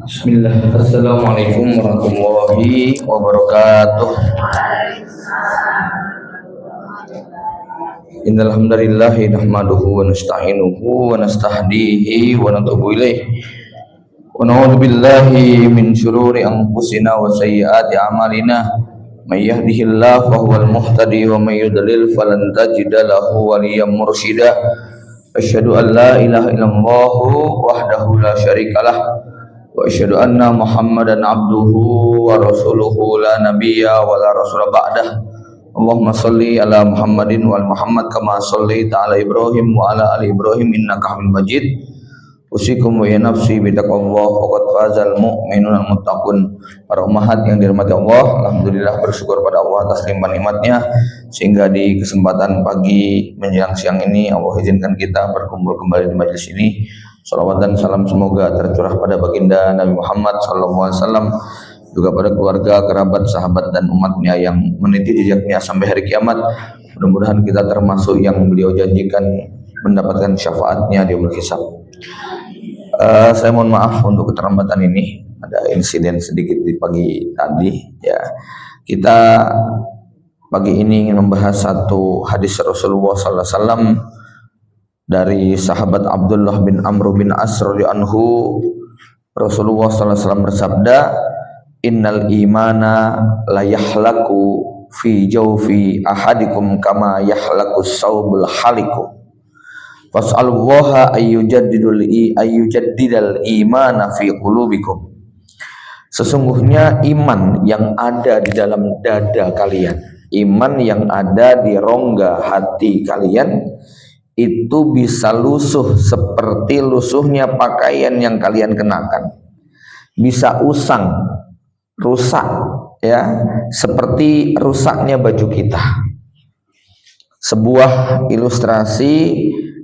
Bismillah. Assalamualaikum warahmatullahi wabarakatuh. Innal hamdalillah nahmaduhu wa nasta'inuhu wa nastahdihi wa natubu ilaih. Wa na'udzu billahi min syururi anfusina wa sayyiati a'malina. May yahdihillahu fahuwal muhtadi wa may yudlil falan tajida lahu waliyyan mursyida. Asyhadu an la ilaha illallah wahdahu la syarikalah wa asyhadu anna Muhammadan abduhu wa rasuluhu la nabiyya wa la rasula ba'dah. Allahumma shalli ala Muhammadin wa ala Muhammad kama shallaita ala Ibrahim wa ala ali Ibrahim innaka Hamidum Majid. Usikum wa ya nafsi bi taqwallah faqad fazal mu'minun muttaqun. Para ummahat yang dirahmati Allah, alhamdulillah bersyukur pada Allah atas limpahan nikmatnya sehingga di kesempatan pagi menjelang siang ini Allah izinkan kita berkumpul kembali di majelis ini. Salawat dan salam semoga tercurah pada baginda Nabi Muhammad SAW, juga pada keluarga, kerabat, sahabat dan umatnya yang meniti jejaknya sampai hari kiamat. Mudah-mudahan kita termasuk yang beliau janjikan mendapatkan syafaatnya di yaumul hisab. Saya mohon maaf untuk keterlambatan ini, ada insiden sedikit di pagi tadi ya. Kita pagi ini ingin membahas satu hadis Rasulullah SAW dari sahabat Abdullah bin Amr bin As radhiyallahu anhu. Rasulullah SAW bersabda, innal imana la yahlaku fi jawfi ahadikum kama yahlaku saubul haliku fas'alullaha ayyujaddidal imana fi qulubikum. Sesungguhnya iman yang ada di dalam dada kalian, iman yang ada di rongga hati kalian itu bisa lusuh seperti lusuhnya pakaian yang kalian kenakan, bisa usang, rusak ya, seperti rusaknya baju kita. Sebuah ilustrasi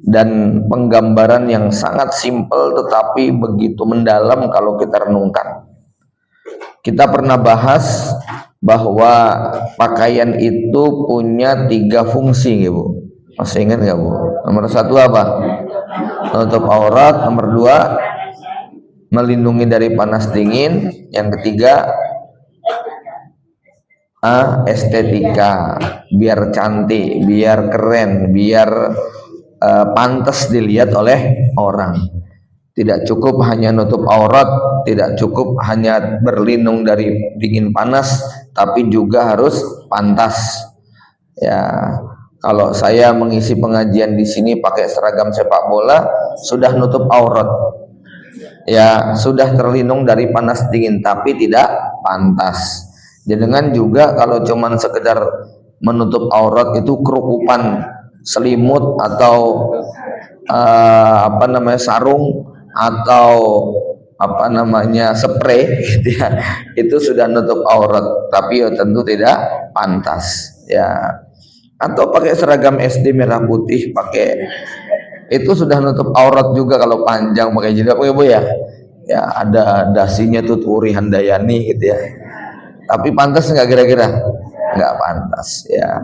dan penggambaran yang sangat simpel tetapi begitu mendalam kalau kita renungkan. Kita pernah bahas bahwa pakaian itu punya 3 fungsi ya Bu. Masih ingat nggak Bu? Nomor 1 apa? Menutup aurat. Nomor 2 melindungi dari panas dingin. Yang ketiga estetika, biar cantik, biar keren, biar pantas dilihat oleh orang. Tidak cukup hanya nutup aurat, tidak cukup hanya berlindung dari dingin panas, tapi juga harus pantas. Ya, kalau saya mengisi pengajian di sini pakai seragam sepak bola, sudah nutup aurat. Ya, sudah terlindung dari panas dingin, tapi tidak pantas. Jangan juga kalau cuman sekedar menutup aurat itu kerukupan, selimut atau sarung atau spray gitu ya, itu sudah nutup aurat tapi ya tentu tidak pantas ya. Atau pakai seragam SD merah putih, pakai itu sudah nutup aurat juga kalau panjang pakai jilbab ya Bu ya. Ya ada dasinya tuh Turi Handayani gitu ya. Tapi pantas nggak kira-kira? Nggak pantas ya.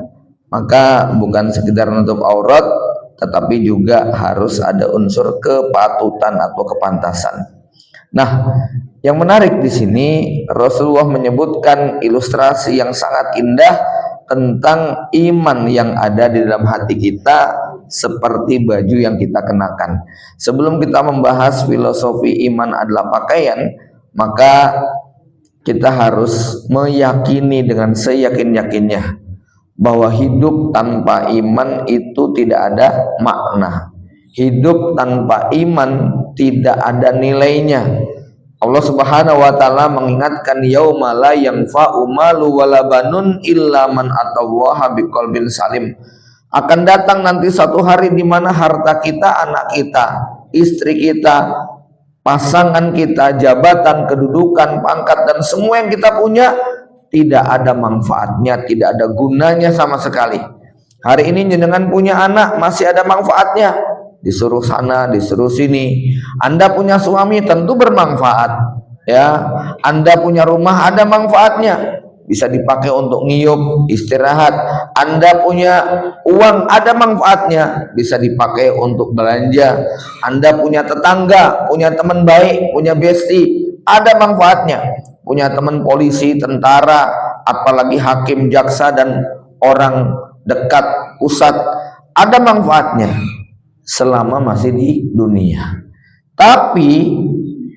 Maka bukan sekedar menutup aurat, tetapi juga harus ada unsur kepatutan atau kepantasan. Nah, yang menarik di sini Rasulullah menyebutkan ilustrasi yang sangat indah tentang iman yang ada di dalam hati kita seperti baju yang kita kenakan. Sebelum kita membahas filosofi iman adalah pakaian, maka kita harus meyakini dengan seyakin-yakinnya bahwa hidup tanpa iman itu tidak ada makna. Hidup tanpa iman tidak ada nilainya. Allah Subhanahu wa taala mengingatkan yauma la yanfa'u malu wala banun illa man atallaha biqalbin salim. Akan datang nanti satu hari di mana harta kita, anak kita, istri kita, pasangan kita, jabatan, kedudukan, pangkat dan semua yang kita punya tidak ada manfaatnya, tidak ada gunanya sama sekali. Hari ini jenengan punya anak masih ada manfaatnya, disuruh sana, disuruh sini. Anda punya suami tentu bermanfaat, ya. Anda punya rumah ada manfaatnya, bisa dipakai untuk ngiyup, istirahat. Anda punya uang ada manfaatnya, bisa dipakai untuk belanja. Anda punya tetangga, punya teman baik, punya besti, ada manfaatnya. Punya teman polisi, tentara, apalagi hakim, jaksa, dan orang dekat, pusat, ada manfaatnya selama masih di dunia. Tapi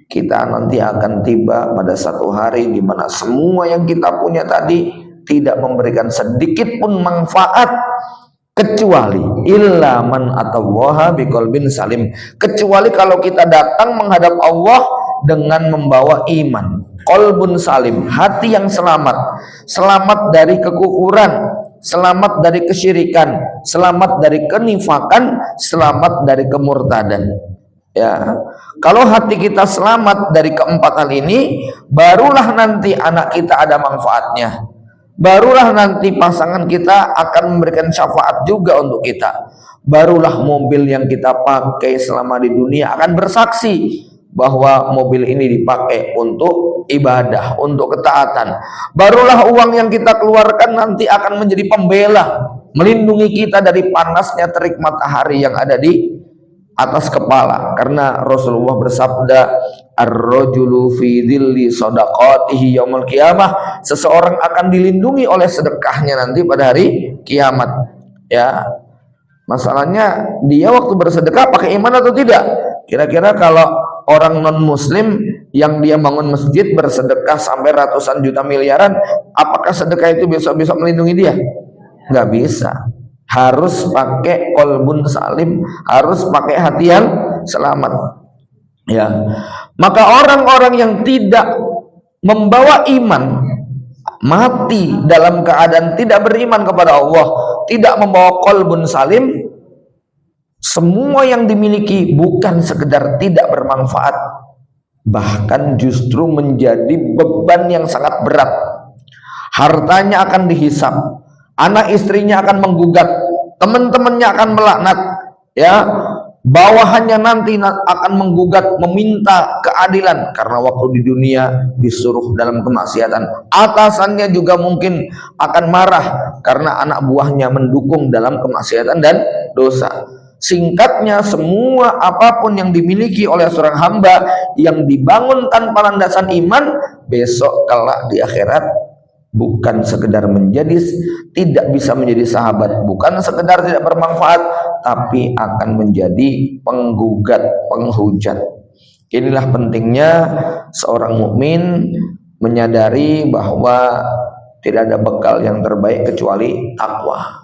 kita nanti akan tiba pada satu hari di mana semua yang kita punya tadi tidak memberikan sedikit pun manfaat, kecuali illa man atallaha biqalbin salim, kecuali kalau kita datang menghadap Allah dengan membawa iman, qalbun salim, hati yang selamat, selamat dari kekufuran, selamat dari kesyirikan, selamat dari kenifakan, selamat dari kemurtadan. Ya, kalau hati kita selamat dari keempat hal ini, barulah nanti anak kita ada manfaatnya. Barulah nanti pasangan kita akan memberikan syafaat juga untuk kita. Barulah mobil yang kita pakai selama di dunia akan bersaksi bahwa mobil ini dipakai untuk ibadah, untuk ketaatan. Barulah uang yang kita keluarkan nanti akan menjadi pembela, melindungi kita dari panasnya terik matahari yang ada di atas kepala. Karena Rasulullah bersabda, ar-rajulu fi dhilli shadaqatihi yaumil qiyamah, seseorang akan dilindungi oleh sedekahnya nanti pada hari kiamat. Ya, masalahnya dia waktu bersedekah pakai iman atau tidak? Kira-kira kalau orang non muslim yang dia bangun masjid bersedekah sampai ratusan juta miliaran, apakah sedekah itu besok-besok melindungi dia? Nggak bisa. Harus pakai qalbun salim, harus pakai hati yang selamat. Ya, maka orang-orang yang tidak membawa iman, mati dalam keadaan tidak beriman kepada Allah, tidak membawa qalbun salim, semua yang dimiliki bukan sekedar tidak bermanfaat, bahkan justru menjadi beban yang sangat berat. Hartanya akan dihisap, anak istrinya akan menggugat, teman-temannya akan melaknat, ya, bawahannya nanti akan menggugat, meminta keadilan karena waktu di dunia disuruh dalam kemaksiatan. Atasannya juga mungkin akan marah karena anak buahnya mendukung dalam kemaksiatan dan dosa. Singkatnya, semua apapun yang dimiliki oleh seorang hamba yang dibangun tanpa landasan iman, besok kelak di akhirat bukan sekedar tidak bisa menjadi sahabat, bukan sekedar tidak bermanfaat, tapi akan menjadi penggugat, penghujat. Inilah pentingnya seorang mukmin menyadari bahwa tidak ada bekal yang terbaik kecuali takwa.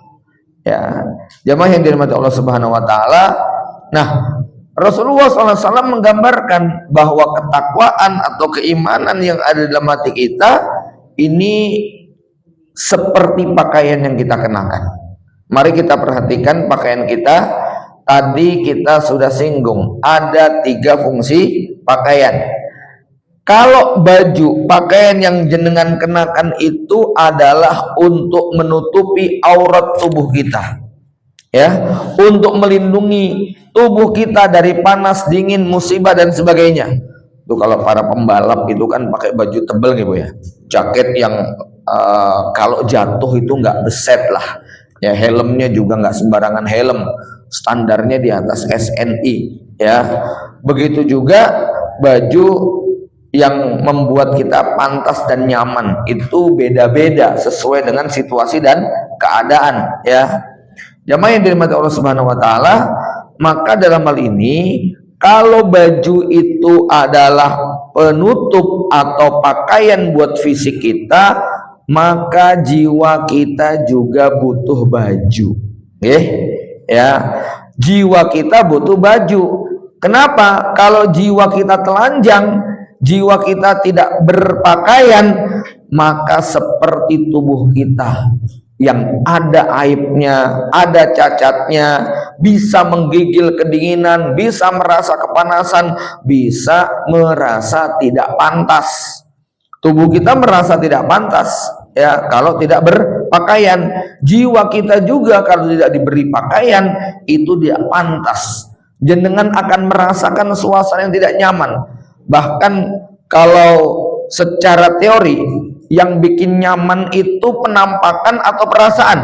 Ya, jamaah yang dirahmati Allah Subhanahu wa taala. Nah, Rasulullah SAW menggambarkan bahwa ketakwaan atau keimanan yang ada dalam hati kita ini seperti pakaian yang kita kenakan. Mari kita perhatikan pakaian kita. Tadi kita sudah singgung, ada 3 fungsi pakaian. Kalau baju, pakaian yang jenengan kenakan itu adalah untuk menutupi aurat tubuh kita, ya, untuk melindungi tubuh kita dari panas, dingin, musibah dan sebagainya. Tuh kalau para pembalap itu kan pakai baju tebal gitu ya, jaket yang kalau jatuh itu nggak beset lah, ya, helmnya juga nggak sembarangan helm, standarnya di atas SNI, ya. Begitu juga baju yang membuat kita pantas dan nyaman itu beda-beda sesuai dengan situasi dan keadaan, ya. Jamaah yang dirahmati Allah Subhanahu wa taala, maka dalam hal ini kalau baju itu adalah penutup atau pakaian buat fisik kita, maka jiwa kita juga butuh baju. Ya, jiwa kita butuh baju. Kenapa? Kalau jiwa kita telanjang, jiwa kita tidak berpakaian, maka seperti tubuh kita yang ada aibnya, ada cacatnya, bisa menggigil kedinginan, bisa merasa kepanasan, bisa merasa tidak pantas. Tubuh kita merasa tidak pantas, ya, kalau tidak berpakaian. Jiwa kita juga kalau tidak diberi pakaian itu tidak pantas. Jenengan akan merasakan suasana yang tidak nyaman. Bahkan kalau secara teori yang bikin nyaman itu penampakan atau perasaan?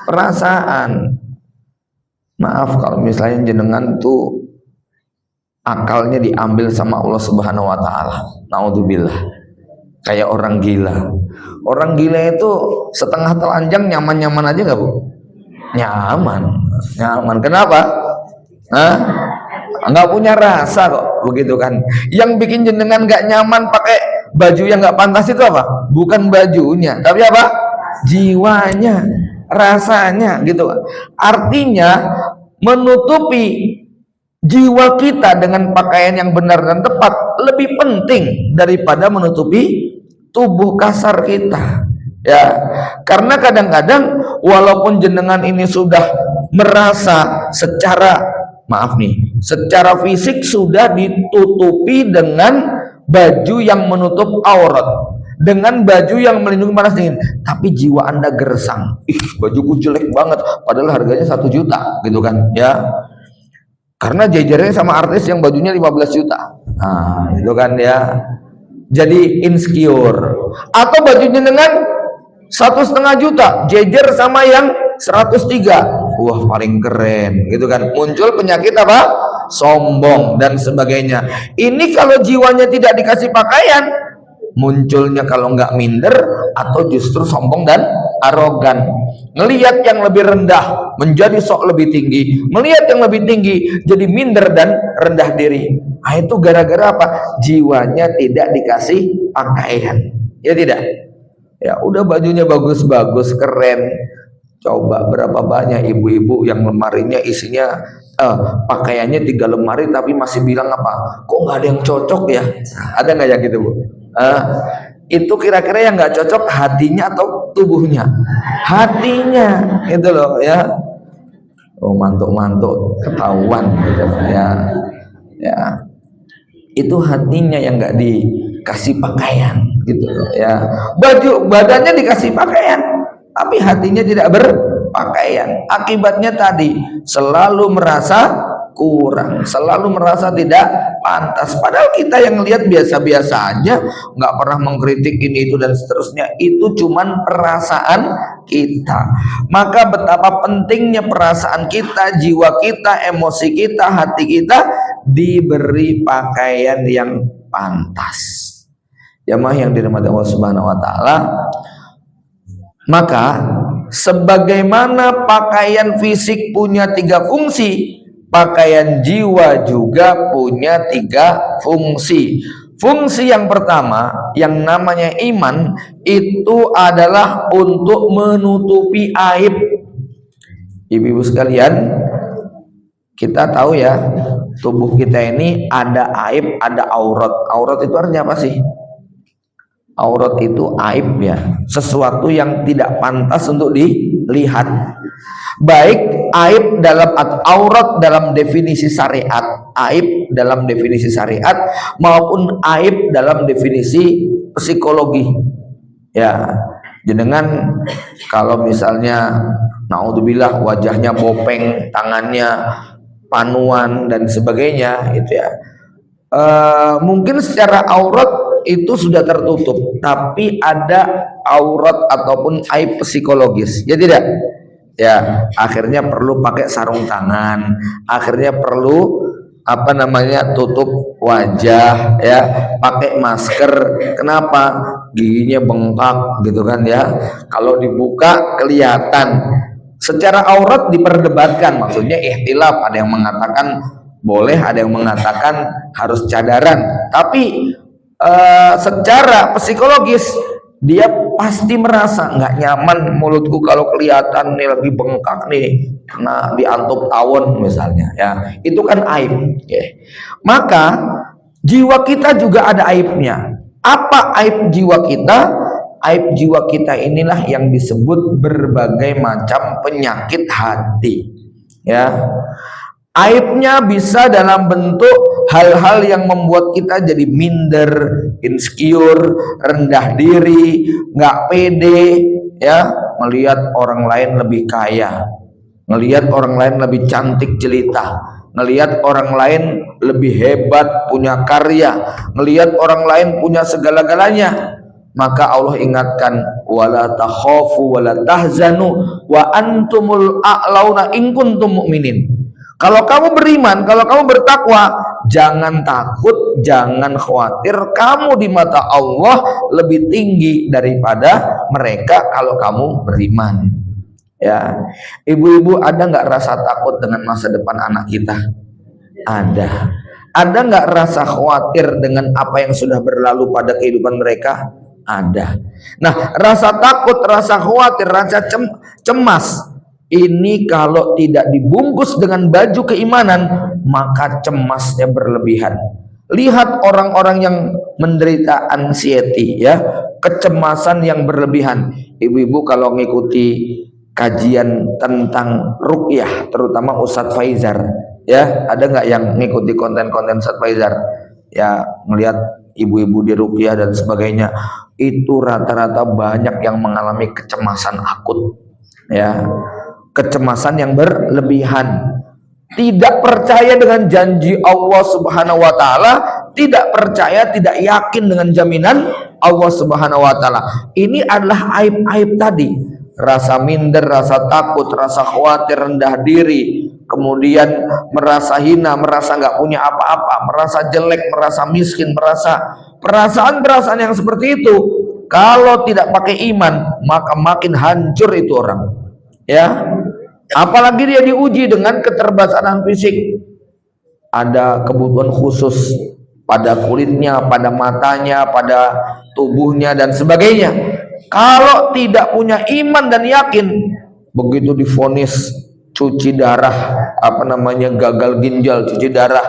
Perasaan. Maaf kalau misalnya jenengan tuh akalnya diambil sama Allah Subhanahu wa taala. Naudzubillah. Kayak orang gila. Orang gila itu setengah telanjang nyaman-nyaman aja nggak, Bu? Nyaman. Nyaman. Kenapa? Hah? Nggak punya rasa kok, begitu kan. Yang bikin jenengan nggak nyaman pakai baju yang nggak pantas itu apa? Bukan bajunya, tapi apa? Jiwanya, rasanya, gitu. Artinya menutupi jiwa kita dengan pakaian yang benar dan tepat lebih penting daripada menutupi tubuh kasar kita. Ya, karena kadang-kadang walaupun jenengan ini sudah merasa secara secara fisik sudah ditutupi dengan baju yang menutup aurat, dengan baju yang melindungi panas dingin, tapi jiwa Anda gersang. Ih, bajuku jelek banget, padahal harganya 1 juta, gitu kan? Ya, karena jajarnya sama artis yang bajunya 15 juta. Nah, itu kan ya. Jadi insecure. Atau bajunya dengan 1,5 juta, jejer sama yang 103. Wah, paling keren, gitu kan. Muncul penyakit apa? Sombong dan sebagainya. Ini kalau jiwanya tidak dikasih pakaian, munculnya kalau nggak minder atau justru sombong dan arogan. Ngelihat yang lebih rendah menjadi sok lebih tinggi, melihat yang lebih tinggi jadi minder dan rendah diri. Nah, itu gara-gara apa? Jiwanya tidak dikasih pakaian. Ya tidak? Ya udah, bajunya bagus-bagus, keren. Coba berapa banyak ibu-ibu yang lemarinya isinya pakaiannya 3 lemari tapi masih bilang apa? Kok nggak ada yang cocok ya? Ada nggak yang gitu, Bu? Itu kira-kira yang nggak cocok hatinya atau tubuhnya? Hatinya, itu loh ya. Oh, mantuk-mantuk ketahuan gitu ya. Ya, itu hatinya yang nggak dikasih pakaian gitu ya. Baju badannya dikasih pakaian, tapi hatinya tidak berpakaian. Akibatnya tadi selalu merasa kurang, selalu merasa tidak pantas. Padahal kita yang lihat biasa-biasa aja, nggak pernah mengkritik ini itu dan seterusnya. Itu cuman perasaan kita. Maka betapa pentingnya perasaan kita, jiwa kita, emosi kita, hati kita diberi pakaian yang pantas. Jamaah yang dirahmati Allah Subhanahu wa taala, maka sebagaimana pakaian fisik punya 3 fungsi, pakaian jiwa juga punya 3 fungsi. Fungsi yang pertama yang namanya iman itu adalah untuk menutupi aib. Ibu-ibu sekalian, kita tahu ya, tubuh kita ini ada aib, ada aurat. Aurat itu artinya apa sih? Aurat itu aib ya, sesuatu yang tidak pantas untuk dilihat. Baik aib dalam atau aurat dalam definisi syariat, aib dalam definisi syariat maupun aib dalam definisi psikologi. Ya, jenengan kalau misalnya naudzubillah wajahnya bopeng, tangannya panuan dan sebagainya, itu ya. Mungkin secara aurat itu sudah tertutup, tapi ada aurat ataupun aib psikologis, ya tidak? Ya, akhirnya perlu pakai sarung tangan, akhirnya perlu tutup wajah, ya, pakai masker. Kenapa? Giginya bengkak, gitu kan ya. Kalau dibuka kelihatan. Secara aurat diperdebatkan, maksudnya ikhtilaf, ada yang mengatakan boleh, ada yang mengatakan harus cadaran. Tapi secara psikologis dia pasti merasa nggak nyaman, mulutku kalau kelihatan nih lebih bengkak nih, kena diantup tawon misalnya, ya itu kan aib. Maka jiwa kita juga ada aibnya. Apa aib jiwa kita? Aib jiwa kita inilah yang disebut berbagai macam penyakit hati, ya. Aibnya bisa dalam bentuk hal-hal yang membuat kita jadi minder, insecure, rendah diri, nggak pede, ya, melihat orang lain lebih kaya, melihat orang lain lebih cantik jelita, melihat orang lain lebih hebat, punya karya, melihat orang lain punya segala-galanya. Maka Allah ingatkan, wala takhafu wala tahzanu wa antumul a'launa in kuntum mu'minin. Kalau kamu beriman, kalau kamu bertakwa, jangan takut, jangan khawatir, kamu di mata Allah lebih tinggi daripada mereka kalau kamu beriman. Ya, ibu-ibu, ada nggak rasa takut dengan masa depan anak kita? Ada. Ada nggak rasa khawatir dengan apa yang sudah berlalu pada kehidupan mereka? Ada. Nah, rasa takut, rasa khawatir, rasa cemas, ini kalau tidak dibungkus dengan baju keimanan, maka cemasnya berlebihan. Lihat orang-orang yang menderita anxiety, ya, kecemasan yang berlebihan. Ibu-ibu kalau mengikuti kajian tentang ruqyah, terutama Ustadz Faizar, ya, ada nggak yang mengikuti konten-konten Ustadz Faizar? Ya, melihat ibu-ibu di ruqyah dan sebagainya, itu rata-rata banyak yang mengalami kecemasan akut, ya, kecemasan yang berlebihan, tidak percaya dengan janji Allah Subhanahu wa taala, tidak percaya, tidak yakin dengan jaminan Allah Subhanahu wa taala. Ini adalah aib-aib tadi. Rasa minder, rasa takut, rasa khawatir, rendah diri, kemudian merasa hina, merasa nggak punya apa-apa, merasa jelek, merasa miskin, merasa perasaan-perasaan yang seperti itu. Kalau tidak pakai iman, maka makin hancur itu orang, ya. Apalagi dia diuji dengan keterbatasan fisik, ada kebutuhan khusus pada kulitnya, pada matanya, pada tubuhnya dan sebagainya. Kalau tidak punya iman dan yakin, begitu divonis cuci darah, gagal ginjal, cuci darah,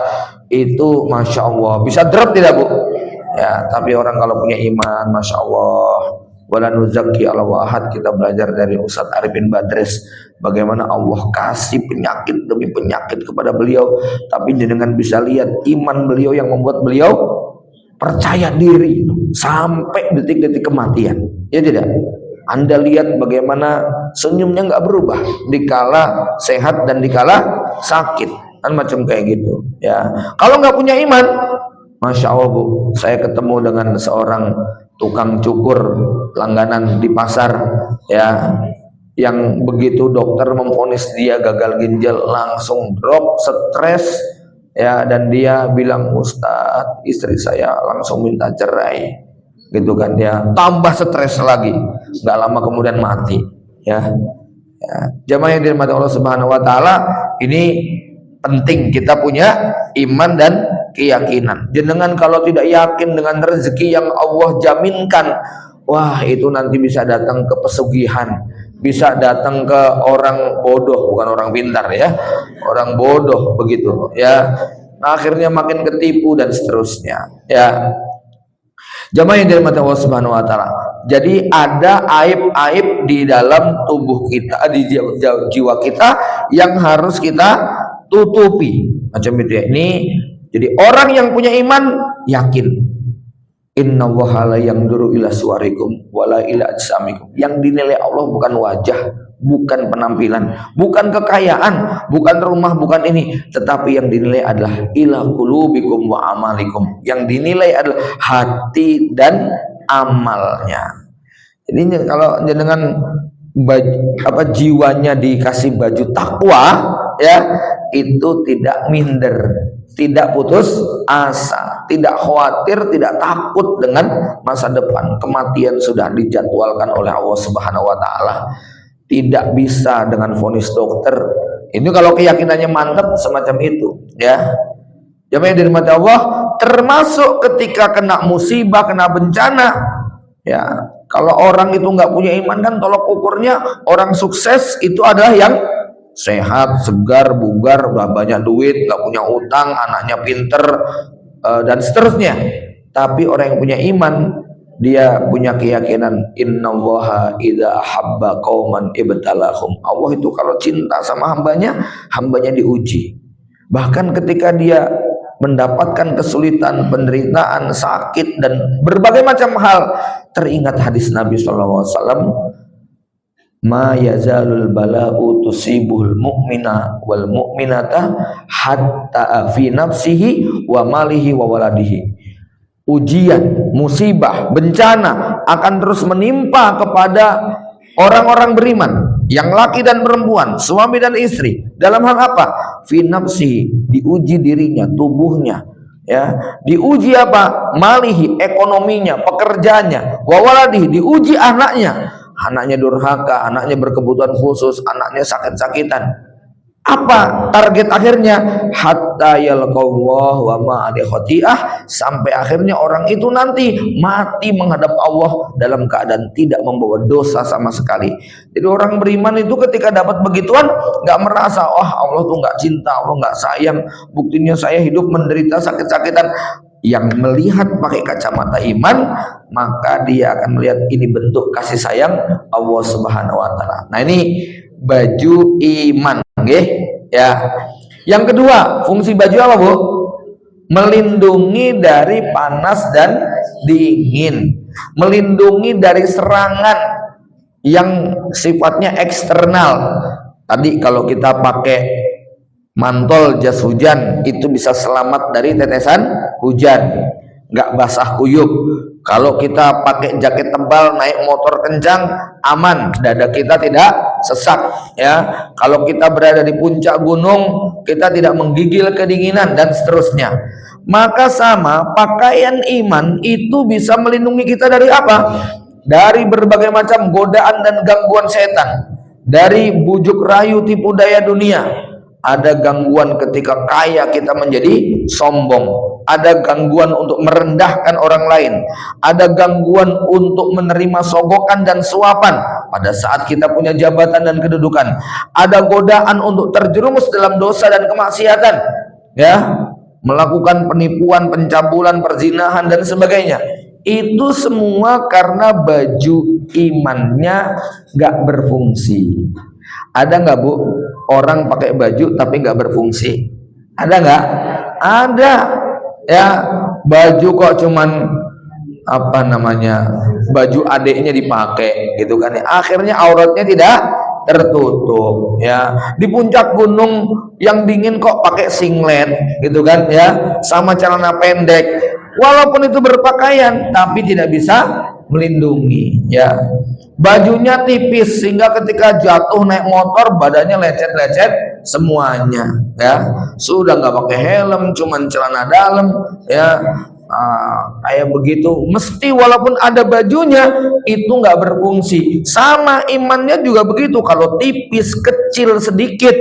itu masya Allah bisa drop tidak, Bu? Ya, tapi orang kalau punya iman, masya Allah, wala nuzaki ala wahad, kita belajar dari Ustadz Arifin Badres bagaimana Allah kasih penyakit demi penyakit kepada beliau, tapi dengan bisa lihat iman beliau yang membuat beliau percaya diri sampai detik-detik kematian, ya tidak? Anda lihat bagaimana senyumnya nggak berubah dikala sehat dan dikala sakit, kan macam kayak gitu, ya. Kalau nggak punya iman, masya Allah, Bu, saya ketemu dengan seorang tukang cukur langganan di pasar, ya, yang begitu dokter memvonis dia gagal ginjal langsung drop, stres, ya, dan dia bilang, Ustadz, istri saya langsung minta cerai, gitu kan, dia tambah stres lagi, nggak lama kemudian mati, ya. Jamaah yang dirahmati Allah Subhanahu wa taala, ini penting kita punya iman dan keyakinan. Jenengan kalau tidak yakin dengan rezeki yang Allah jaminkan, wah, itu nanti bisa datang ke pesugihan, bisa datang ke orang bodoh, bukan orang pintar, ya, orang bodoh begitu, ya. Akhirnya makin ketipu dan seterusnya, ya. Jamaah yang dirahmati Allah Subhanahu wa taala. Jadi ada aib-aib di dalam tubuh kita, di jiwa kita yang harus kita tutupi. Macam itu, ya. Ini jadi orang yang punya iman yakin, innallaha la yanzuru ila suwarikum wala ila ajsamikum. Yang dinilai Allah bukan wajah, bukan penampilan, bukan kekayaan, bukan rumah, bukan ini, tetapi yang dinilai adalah ila qulubikum wa amalikum. Yang dinilai adalah hati dan amalnya. Jadi kalau dengan jiwanya dikasih baju takwa, ya, itu tidak minder, tidak putus asa, tidak khawatir, tidak takut dengan masa depan. Kematian sudah dijadwalkan oleh Allah Subhanahu wa taala. Tidak bisa dengan vonis dokter. Ini kalau keyakinannya mantap semacam itu, ya. Jamaah yang dirahmati Allah, termasuk ketika kena musibah, kena bencana, ya. Kalau orang itu nggak punya iman, kan tolok ukurnya orang sukses itu adalah yang sehat, segar, bugar, udah banyak duit, nggak punya utang, anaknya pinter, dan seterusnya. Tapi orang yang punya iman, dia punya keyakinan, innallaha idza ahabba qauman ibtalahum. Allah itu kalau cinta sama hambanya, hambanya diuji. Bahkan ketika dia mendapatkan kesulitan, penderitaan, sakit, dan berbagai macam hal, teringat hadis Nabi SAW, ma yazalul bala'u tusibul mu'mina wal mu'minata hatta fi nafsihi wa malihi wa waladihi. Ujian, musibah, bencana akan terus menimpa kepada orang-orang beriman, yang laki dan perempuan, suami dan istri. Dalam hal apa? Fi nafsi, diuji dirinya, tubuhnya, ya. Diuji apa? Malihi, ekonominya, pekerjaannya. Wa waladihi, diuji anaknya. Anaknya durhaka, anaknya berkebutuhan khusus, anaknya sakit-sakitan. Apa target akhirnya? Hatta yalqallah wa ma alaihi khati'ah, sampai akhirnya orang itu nanti mati menghadap Allah dalam keadaan tidak membawa dosa sama sekali. Jadi orang beriman itu ketika dapat begituan nggak merasa Allah tuh nggak cinta, Allah nggak sayang, buktinya saya hidup menderita sakit-sakitan. Yang melihat pakai kacamata iman, maka dia akan melihat ini bentuk kasih sayang Allah Subhanahu wa taala. Nah, ini baju iman, nggih, ya. Yang kedua, fungsi baju apa, Bu? Melindungi dari panas dan dingin, melindungi dari serangan yang sifatnya eksternal. Tadi kalau kita pakai mantol jas hujan itu bisa selamat dari tetesan hujan, nggak basah kuyup. Kalau kita pakai jaket tebal naik motor kencang, aman, dada kita tidak sesak, ya. Kalau kita berada di puncak gunung, kita tidak menggigil kedinginan dan seterusnya. Maka sama, pakaian iman itu bisa melindungi kita dari apa? Dari berbagai macam godaan dan gangguan setan, dari bujuk rayu tipu daya dunia. Ada gangguan ketika kaya kita menjadi sombong, ada gangguan untuk merendahkan orang lain, ada gangguan untuk menerima sogokan dan suapan pada saat kita punya jabatan dan kedudukan, ada godaan untuk terjerumus dalam dosa dan kemaksiatan, ya, melakukan penipuan, pencabulan, perzinahan dan sebagainya. Itu semua karena baju imannya nggak berfungsi. Ada nggak, Bu, orang pakai baju tapi nggak berfungsi? Ada nggak? Ada, ya. Baju kok cuman apa namanya, baju adiknya dipakai gitu kan ya. Akhirnya auratnya tidak tertutup, ya. Di puncak gunung yang dingin kok pakai singlet gitu kan ya, sama celana pendek. Walaupun itu berpakaian tapi tidak bisa melindungi, ya. Bajunya tipis sehingga ketika jatuh naik motor badannya lecet-lecet semuanya, ya. Sudah nggak pakai helm, cuman celana dalam, ya. Kayak begitu, mesti walaupun ada bajunya itu nggak berfungsi. Sama imannya juga begitu, kalau tipis, kecil, sedikit,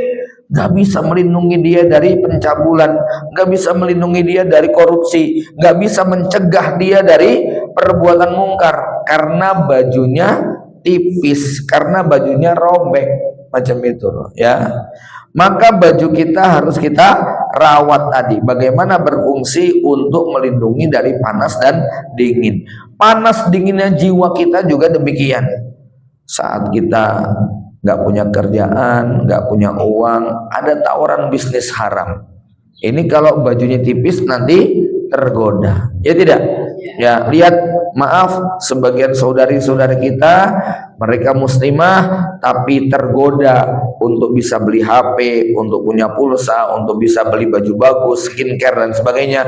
nggak bisa melindungi dia dari pencabulan, nggak bisa melindungi dia dari korupsi, nggak bisa mencegah dia dari perbuatan mungkar karena bajunya tipis, karena bajunya robek macam itu, ya. Maka baju kita harus kita rawat tadi, bagaimana berfungsi untuk melindungi dari panas dan dingin. Panas dinginnya jiwa kita juga demikian. Saat kita nggak punya kerjaan, nggak punya uang, ada tawaran bisnis haram. Ini kalau bajunya tipis nanti tergoda, ya tidak? Ya, lihat, maaf, sebagian saudari-saudari kita, mereka muslimah tapi tergoda untuk bisa beli HP, untuk punya pulsa, untuk bisa beli baju bagus, skincare dan sebagainya,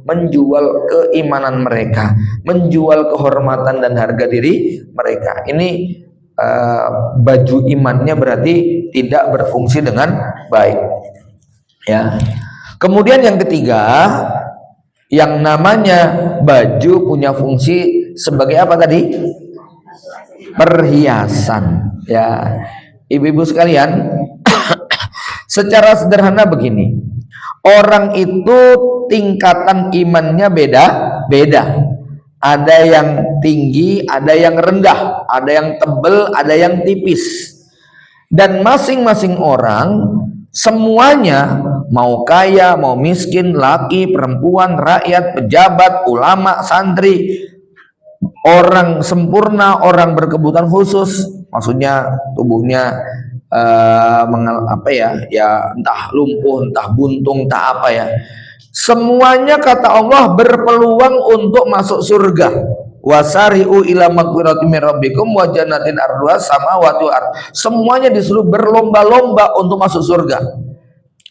menjual keimanan mereka, menjual kehormatan dan harga diri mereka. Ini baju imannya berarti tidak berfungsi dengan baik, ya. Kemudian yang ketiga, yang namanya baju punya fungsi sebagai apa tadi? Perhiasan, ya. Ibu-ibu sekalian, secara sederhana begini, orang itu tingkatan imannya beda-beda. Ada yang tinggi, ada yang rendah, ada yang tebal, ada yang tipis. Dan masing-masing orang, semuanya, mau kaya, mau miskin, laki, perempuan, rakyat, pejabat, ulama, santri, orang sempurna, orang berkebutuhan khusus, maksudnya tubuhnya entah lumpuh, entah buntung, entah apa, ya. Semuanya kata Allah berpeluang untuk masuk surga. Wasari'u ila magfiratin min rabbikum wa jannatin arduha samawati wal ardh. Semuanya disuruh berlomba-lomba untuk masuk surga.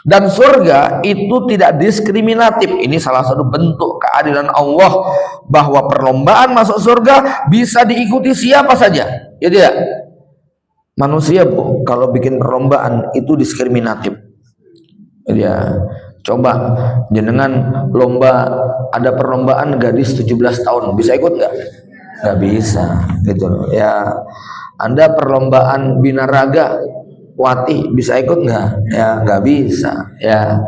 Dan surga itu tidak diskriminatif. Ini salah satu bentuk keadilan Allah, bahwa perlombaan masuk surga bisa diikuti siapa saja, ya tidak? Manusia, Bu, kalau bikin perlombaan itu diskriminatif. Ya, coba jenengan lomba, ada perlombaan gadis 17 tahun, bisa ikut nggak? Nggak bisa, gitu loh. Ya, Anda perlombaan binaraga Wati, bisa ikut nggak? Ya, nggak bisa. Ya,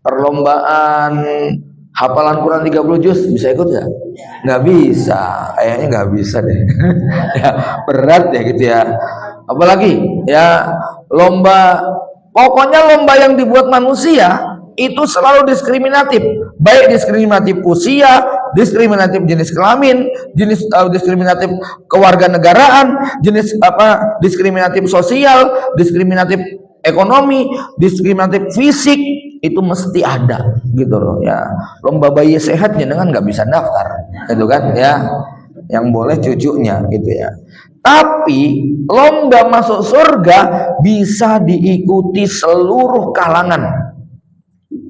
perlombaan hafalan Quran 30 juz, bisa ikut nggak? Nggak bisa, kayaknya nggak bisa deh. Ya, berat ya gitu ya. Apalagi ya lomba, pokoknya lomba yang dibuat manusia itu selalu diskriminatif, baik diskriminatif usia, diskriminatif jenis kelamin, diskriminatif kewarganegaraan, jenis diskriminatif sosial, diskriminatif ekonomi, diskriminatif fisik, itu mesti ada gitu loh ya. Lomba bayi sehat jenengan nggak bisa daftar, gitu kan ya. Yang boleh cucunya gitu ya. Tapi lomba masuk surga bisa diikuti seluruh kalangan.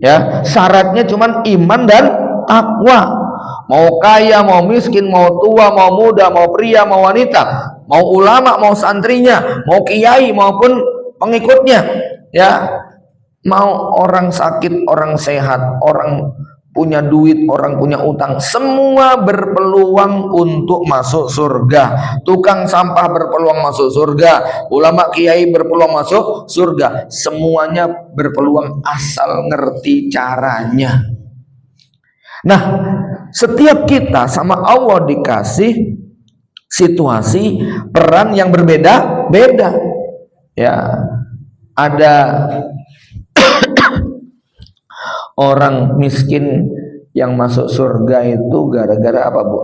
Ya, syaratnya cuman iman dan takwa. Mau kaya, mau miskin, mau tua, mau muda, mau pria, mau wanita, mau ulama, mau santrinya, mau kiai maupun pengikutnya, ya. Mau orang sakit, orang sehat, orang punya duit, orang punya utang, semua berpeluang untuk masuk surga. Tukang sampah berpeluang masuk surga, ulama kiai berpeluang masuk surga. Semuanya berpeluang asal ngerti caranya. Nah, setiap kita sama Allah dikasih situasi peran yang berbeda-beda. Ya, ada orang miskin yang masuk surga itu gara-gara apa, Bu?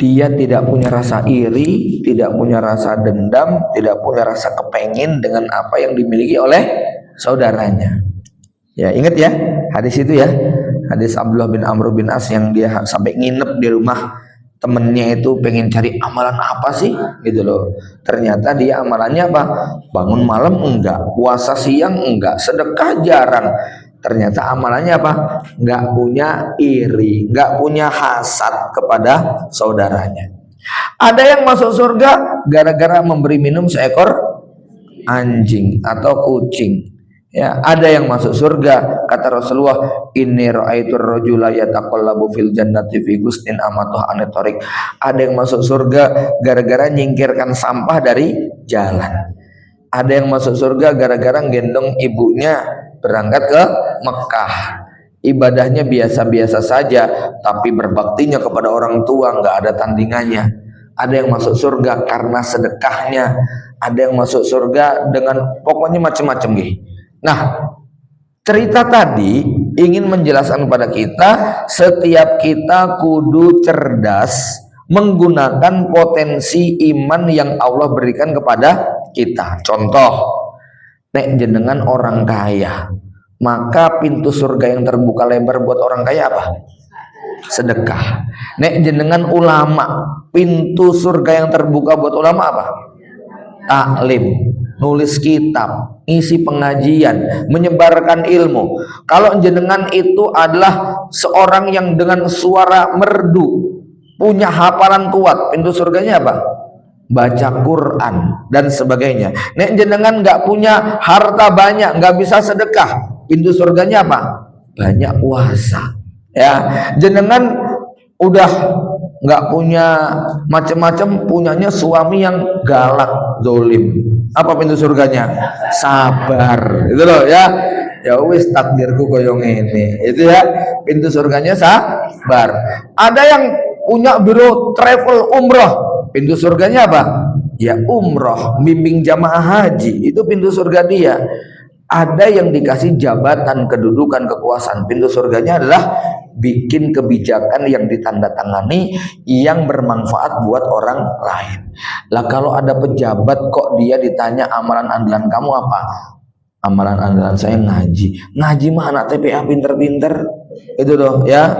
Dia tidak punya rasa iri, tidak punya rasa dendam, tidak punya rasa kepengin dengan apa yang dimiliki oleh saudaranya. Ya, ingat ya hadis itu ya, hadis Abdullah bin Amr bin As yang dia sampai nginep di rumah temennya itu, pengen cari amalan apa sih gitu loh. Ternyata dia amalannya apa? Bangun malam enggak, puasa siang enggak, sedekah jarang. Ternyata amalannya apa? Enggak punya iri, enggak punya hasad kepada saudaranya. Ada yang masuk surga gara-gara memberi minum seekor anjing atau kucing. Ya, ada yang masuk surga kata Rasulullah, inni ra'aitur rajula yataqallabu fil jannati fi gustin amatuh anetorik. Ada yang masuk surga gara-gara nyingkirkan sampah dari jalan. Ada yang masuk surga gara-gara gendong ibunya berangkat ke Mekah. Ibadahnya biasa-biasa saja, tapi berbaktinya kepada orang tua nggak ada tandingannya. Ada yang masuk surga karena sedekahnya. Ada yang masuk surga dengan pokoknya macam-macam gitu. Nah, cerita tadi ingin menjelaskan kepada kita, setiap kita kudu cerdas menggunakan potensi iman yang Allah berikan kepada kita. Contoh, nek jenengan orang kaya, maka pintu surga yang terbuka lebar buat orang kaya apa? Sedekah. Nek jenengan ulama, pintu surga yang terbuka buat ulama apa? Taklim, nulis kitab, isi pengajian, menyebarkan ilmu. Kalau jenengan itu adalah seorang yang dengan suara merdu, punya hafalan kuat, pintu surganya apa? Baca Quran dan sebagainya. Nek jenengan nggak punya harta banyak, nggak bisa sedekah, pintu surganya apa? Banyak puasa. Ya, jenengan udah nggak punya macam-macam, punyanya suami yang galak, zolim. Apa pintu surganya? Sabar. Itu loh ya. Ya wis takdirku koyong ini. Itu ya, pintu surganya sabar. Ada yang punya biro travel umroh, pintu surganya apa? Ya umroh, bimbing jamaah haji, itu pintu surga dia. Ada yang dikasih jabatan, kedudukan, kekuasaan, pintu surganya adalah bikin kebijakan yang ditandatangani yang bermanfaat buat orang lain. Lah kalau ada pejabat kok dia ditanya amalan andalan kamu apa? Amalan andalan saya ngaji. Ngaji mah anak TPA pinter-pinter. Itu doh ya.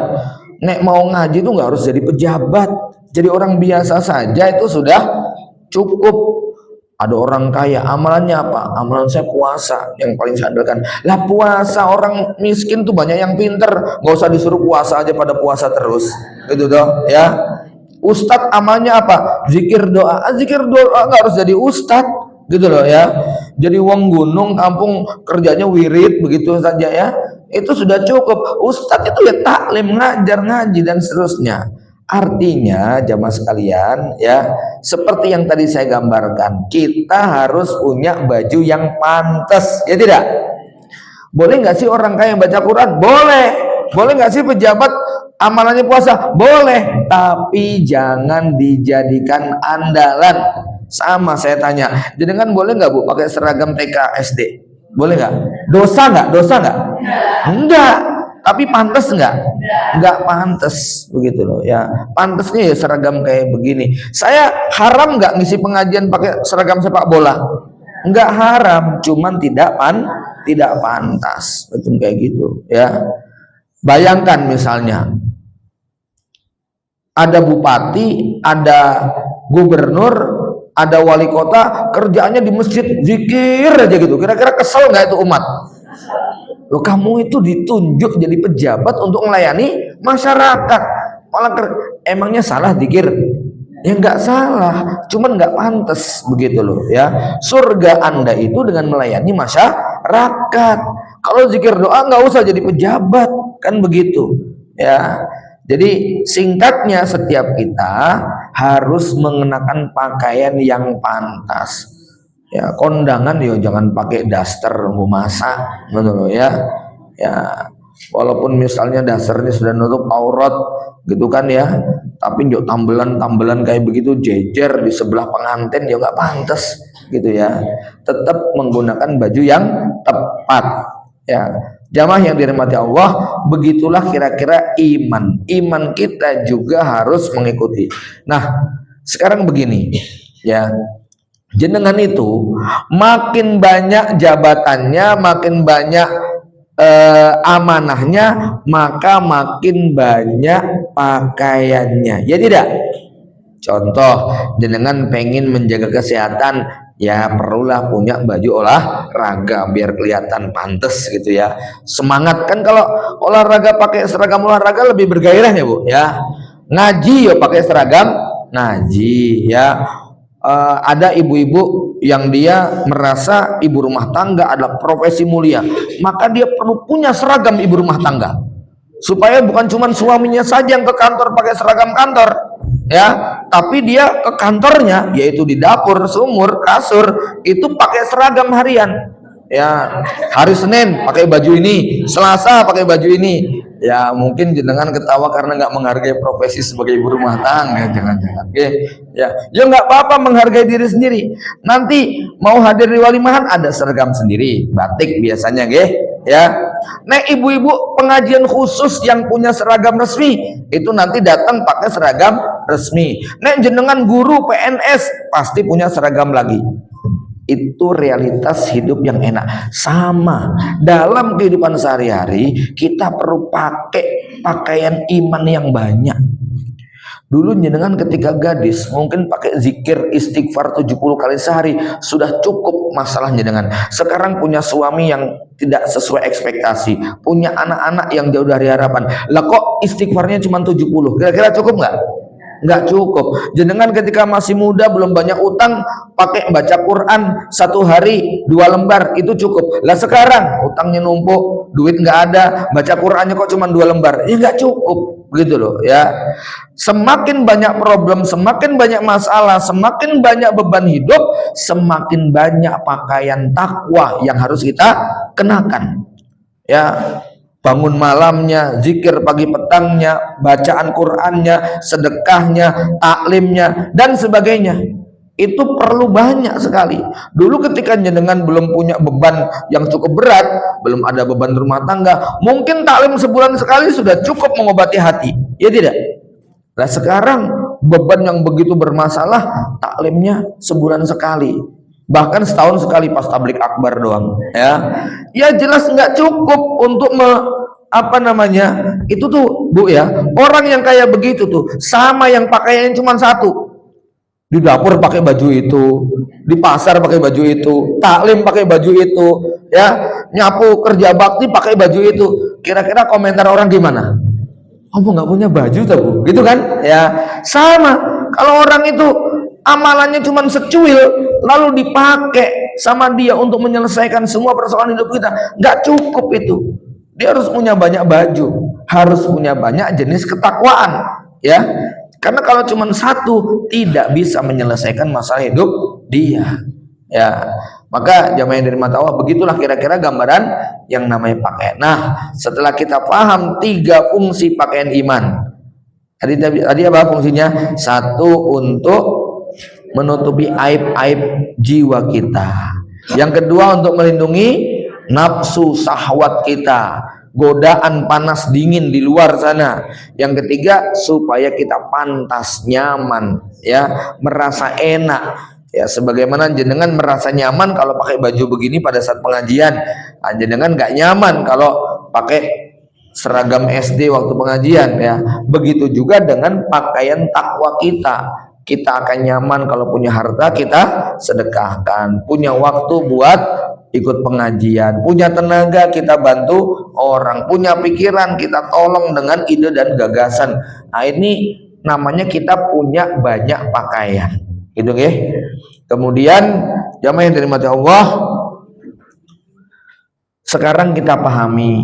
Nek mau ngaji tuh nggak harus jadi pejabat. Jadi orang biasa saja itu sudah cukup. Ada orang kaya, amalannya apa? Amalan saya puasa, yang paling saya andalkan. Lah puasa, orang miskin tuh banyak yang pinter, nggak usah disuruh puasa aja pada puasa terus. Itu doh ya. Ustadz amalnya apa? Zikir doa. Zikir doa nggak harus jadi ustadz. gitu loh ya. Jadi wong gunung kampung kerjanya wirid begitu saja ya, itu sudah cukup. Ustadz itu ya taklim, ngajar, ngaji dan seterusnya. Artinya jamaah sekalian ya, seperti yang tadi saya gambarkan, kita harus punya baju yang pantas, ya tidak? Boleh nggak sih orang kaya baca Quran? Boleh. Boleh nggak sih pejabat amalannya puasa? Boleh. Tapi jangan dijadikan andalan. Sama saya tanya, jenengan boleh nggak Bu pakai seragam TK SD? Boleh nggak? Dosa nggak? Dosa nggak? Enggak. Tapi pantas nggak? Nggak pantas begitu loh ya. Pantasnya ya seragam kayak begini. Saya haram nggak ngisi pengajian pakai seragam sepak bola? Nggak haram, cuman tidak pantas. Betul kayak gitu ya. Bayangkan misalnya ada bupati, ada gubernur, ada wali kota, kerjaannya di masjid zikir aja gitu. Kira-kira kesel nggak itu umat? Loh, kamu itu ditunjuk jadi pejabat untuk melayani masyarakat, malah emangnya salah zikir? Ya nggak salah, cuman nggak pantas begitu loh ya. Surga Anda itu dengan melayani masyarakat. Kalau zikir doa nggak usah jadi pejabat, kan begitu ya. Jadi singkatnya, setiap kita harus mengenakan pakaian yang pantas. Ya, kondangan ya jangan pakai daster mau masak, betul ya. Ya, walaupun misalnya dasarnya sudah nutup aurat gitu kan ya, tapi yuk tambelan kayak begitu jejer di sebelah pengantin ya nggak pantas gitu ya. Tetap menggunakan baju yang tepat ya. Jamaah yang dirahmati Allah, begitulah kira-kira iman kita juga harus mengikuti. Nah sekarang begini ya, jenengan itu makin banyak jabatannya, makin banyak amanahnya, maka makin banyak pakaiannya, ya tidak? Contoh, jenengan pengen menjaga kesehatan, ya perlulah punya baju olahraga biar kelihatan pantas gitu ya. Semangat kan, kalau olahraga pakai seragam olahraga lebih bergairah ya Bu ya. Ngaji ya pakai seragam ngaji ya. Ada ibu-ibu yang dia merasa ibu rumah tangga adalah profesi mulia, maka dia perlu punya seragam ibu rumah tangga, supaya bukan cuma suaminya saja yang ke kantor pakai seragam kantor ya, tapi dia ke kantornya, yaitu di dapur, sumur, kasur, itu pakai seragam harian ya. Hari Senin pakai baju ini, Selasa pakai baju ini ya. Mungkin jenengan ketawa karena nggak menghargai profesi sebagai ibu rumah tangga, jangan-jangan ya nggak apa-apa, menghargai diri sendiri. Nanti mau hadir di walimahan ada seragam sendiri, batik biasanya ya. Nek ibu-ibu pengajian khusus yang punya seragam resmi, itu nanti datang pakai seragam resmi. Nek jenengan guru PNS pasti punya seragam lagi. Itu realitas hidup yang enak. Sama dalam kehidupan sehari-hari, kita perlu pakai pakaian iman yang banyak. Dulu jenengan ketika gadis mungkin pakai zikir istighfar 70 kali sehari sudah cukup masalah jenengan. Sekarang punya suami yang tidak sesuai ekspektasi, punya anak-anak yang jauh dari harapan, lah kok istighfarnya cuma 70, kira-kira cukup nggak? Nggak cukup. Jenengan ketika masih muda belum banyak utang, pakai baca Quran 1 hari 2 lembar itu cukup. Lah sekarang utangnya numpuk, duit nggak ada, baca Qurannya kok cuma 2 lembar, ya nggak cukup begitu loh ya. Semakin banyak problem, semakin banyak masalah, semakin banyak beban hidup, semakin banyak pakaian takwa yang harus kita kenakan ya. Bangun malamnya, zikir pagi petangnya, bacaan Qur'annya, sedekahnya, taklimnya, dan sebagainya. Itu perlu banyak sekali. Dulu ketika jenengan belum punya beban yang cukup berat, belum ada beban rumah tangga, mungkin taklim sebulan sekali sudah cukup mengobati hati, ya tidak? Nah sekarang beban yang begitu bermasalah, taklimnya sebulan sekali, bahkan setahun sekali pas tablik akbar doang ya jelas nggak cukup untuk itu tuh Bu ya. Orang yang kayak begitu tuh sama yang pakaiannya cuma satu, di dapur pakai baju itu, di pasar pakai baju itu, taklim pakai baju itu ya, nyapu kerja bakti pakai baju itu. Kira-kira komentar orang gimana? Kamu nggak punya baju tuh Bu, gitu kan ya. Sama kalau orang itu amalannya cuma secuil lalu dipakai sama dia untuk menyelesaikan semua persoalan hidup kita, nggak cukup itu. Dia harus punya banyak baju, harus punya banyak jenis ketakwaan, ya. Karena kalau cuma satu tidak bisa menyelesaikan masalah hidup dia, ya. Maka jamaah yang dirahmati Allah, begitulah kira-kira gambaran yang namanya pakaian. Nah, setelah kita paham 3 fungsi pakaian iman. Tadi apa fungsinya? 1 untuk menutupi aib-aib jiwa kita. Yang kedua untuk melindungi nafsu syahwat kita, godaan panas dingin di luar sana. Yang ketiga supaya kita pantas, nyaman, ya, merasa enak. Ya, sebagaimana jenengan merasa nyaman kalau pakai baju begini pada saat pengajian, jenengan nggak nyaman kalau pakai seragam SD waktu pengajian, ya. Begitu juga dengan pakaian takwa kita. Kita akan nyaman kalau punya harta kita sedekahkan, punya waktu buat ikut pengajian, punya tenaga kita bantu orang, punya pikiran kita tolong dengan ide dan gagasan. Nah, ini namanya kita punya banyak pakaian, gitu ya. Kemudian jamaah yang dirahmati Allah, sekarang kita pahami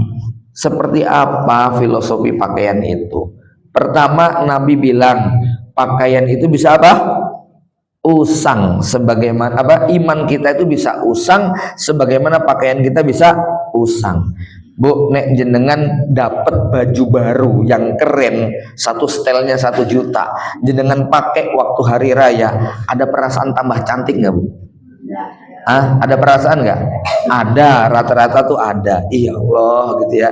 seperti apa filosofi pakaian itu. Pertama, Nabi bilang pakaian itu bisa apa? Usang. Sebagaimana apa? Iman kita itu bisa usang sebagaimana pakaian kita bisa usang. Bu, nek jenengan dapat baju baru yang keren, satu setelnya 1 juta, jenengan pakai waktu hari raya, ada perasaan tambah cantik nggak, Bu? Ada perasaan nggak? Ada, rata-rata tuh ada. Iya Allah, gitu ya,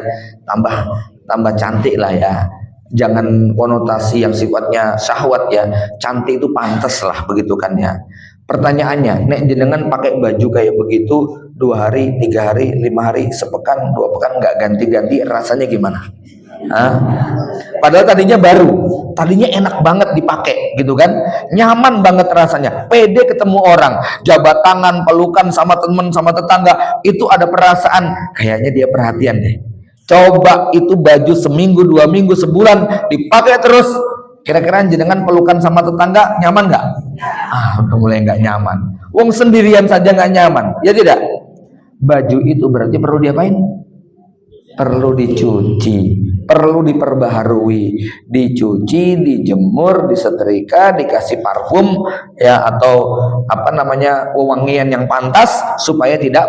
tambah cantik lah ya. Jangan konotasi yang sifatnya syahwat ya, cantik itu pantas lah, begitu kan ya. Pertanyaannya, nek jenengan pakai baju kayak begitu 2 hari, 3 hari, 5 hari, sepekan, 2 pekan nggak ganti-ganti, rasanya gimana? Padahal tadinya baru, tadinya enak banget dipakai, gitu kan? Nyaman banget rasanya, pede ketemu orang, jabat tangan, pelukan sama temen, sama tetangga, itu ada perasaan, kayaknya dia perhatian deh. Coba itu baju seminggu, 2 minggu, sebulan dipakai terus, kira-kira jenengan pelukan sama tetangga nyaman nggak? Udah mulai nggak nyaman. Wong sendirian saja nggak nyaman, ya tidak? Baju itu berarti perlu diapain? Perlu dicuci, perlu diperbaharui, dicuci, dijemur, disetrika, dikasih parfum, ya, atau apa namanya, wewangian yang pantas supaya tidak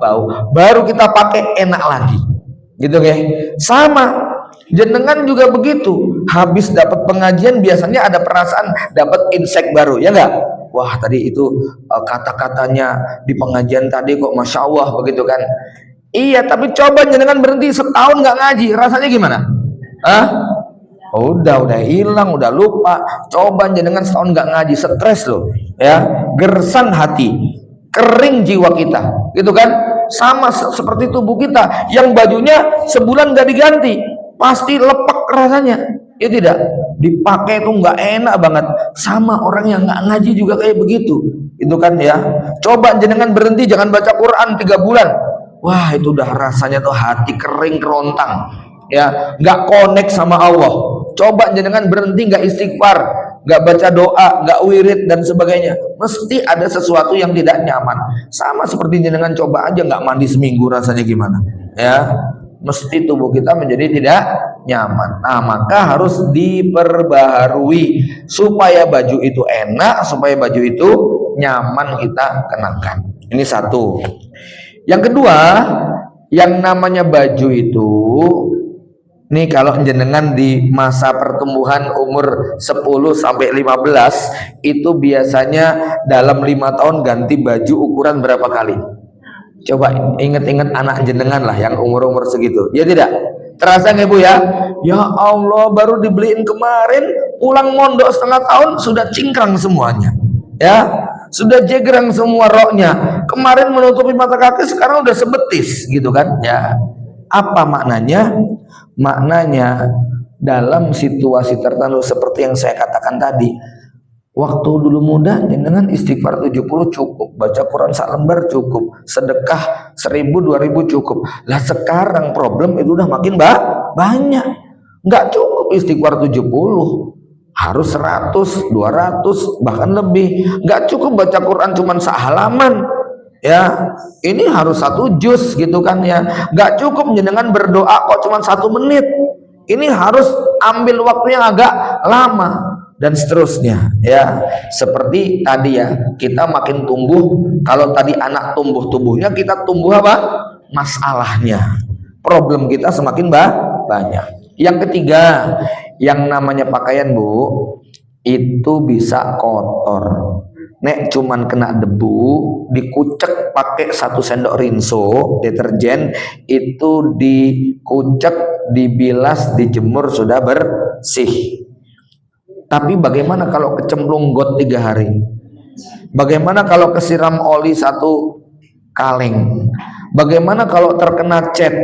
bau. Baru kita pakai enak lagi, gitu ya. Sama jenengan juga begitu, habis dapat pengajian biasanya ada perasaan dapat insight baru, ya enggak? Wah, tadi itu kata-katanya di pengajian tadi kok Masya Allah, begitu kan? Iya, tapi coba jenengan berhenti setahun nggak ngaji, rasanya gimana? Udah hilang, udah lupa. Coba jenengan setahun nggak ngaji, stres loh, ya, gersang hati, kering jiwa kita, gitu kan? Sama seperti tubuh kita yang bajunya sebulan nggak diganti, pasti lepek rasanya, ya tidak? Dipakai itu nggak enak banget. Sama orang yang nggak ngaji juga kayak begitu, itu kan ya. Coba jenengan berhenti, jangan baca Quran 3 bulan, wah itu udah rasanya tuh hati kering kerontang, ya, nggak connect sama Allah. Coba jenengan berhenti, nggak istighfar, nggak baca doa, nggak wirid dan sebagainya, mesti ada sesuatu yang tidak nyaman. Sama seperti jenengan coba aja nggak mandi seminggu, rasanya gimana, ya, mesti tubuh kita menjadi tidak nyaman. Nah, maka harus diperbaharui supaya baju itu enak, supaya baju itu nyaman kita kenakan. Ini satu. Yang kedua, yang namanya baju itu, nih kalau jenengan di masa pertumbuhan umur 10 sampai 15, itu biasanya dalam 5 tahun ganti baju ukuran berapa kali? Coba inget-inget anak jenengan lah yang umur-umur segitu, ya tidak? Terasa nggak, Bu, ya? Ya Allah, baru dibeliin kemarin, pulang mondok setengah tahun sudah cingkrang semuanya, ya, sudah jegrang semua roknya. Kemarin menutupi mata kaki, sekarang udah sebetis, gitu kan? Ya, apa maknanya? Maknanya dalam situasi tertentu seperti yang saya katakan tadi, waktu dulu muda jenengan istighfar 70 cukup, baca Quran sak lembar cukup, sedekah 1000 2000 cukup. Lah sekarang problem itu udah makin banyak, nggak cukup istighfar 70, harus 100, 200, bahkan lebih. Nggak cukup baca Quran cuman sehalaman, ya. Ini harus 1 juz gitu kan ya. Nggak cukup jenengan berdoa kok cuman 1 menit. Ini harus ambil waktu yang agak lama dan seterusnya, ya. Seperti tadi ya, kita makin tumbuh. Kalau tadi anak tumbuh tubuhnya, kita tumbuh apa? Masalahnya. Problem kita semakin banyak. Yang ketiga, yang namanya pakaian, Bu, itu bisa kotor. Nek cuman kena debu, dikucek pakai 1 sendok rinso deterjen, itu dikucek, dibilas, dijemur, sudah bersih. Tapi bagaimana kalau kecemplung got 3 hari? Bagaimana kalau kesiram oli 1 kaleng? Bagaimana kalau terkena cat?